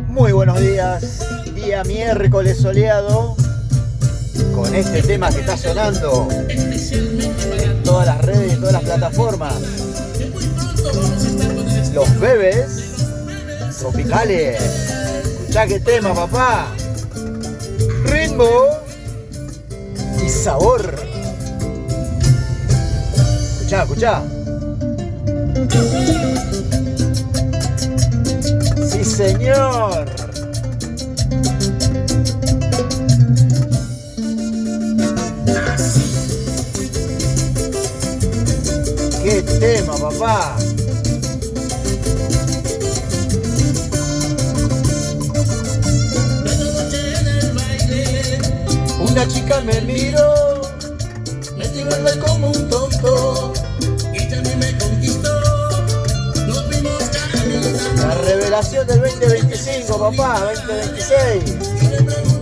Muy buenos días, día miércoles soleado, con este tema que está sonando en todas las redes y en todas las plataformas. Los Bebes Tropicales. Escuchá qué tema, papá. Ritmo y sabor. Escuchá, escuchá. Sí, señor. ¡Qué tema, papá! Una chica me miró, me tiró el baile como un tonto, y ella a mí me conquistó. Nos vimos caminando. La revelación del 2025, papá, 2026.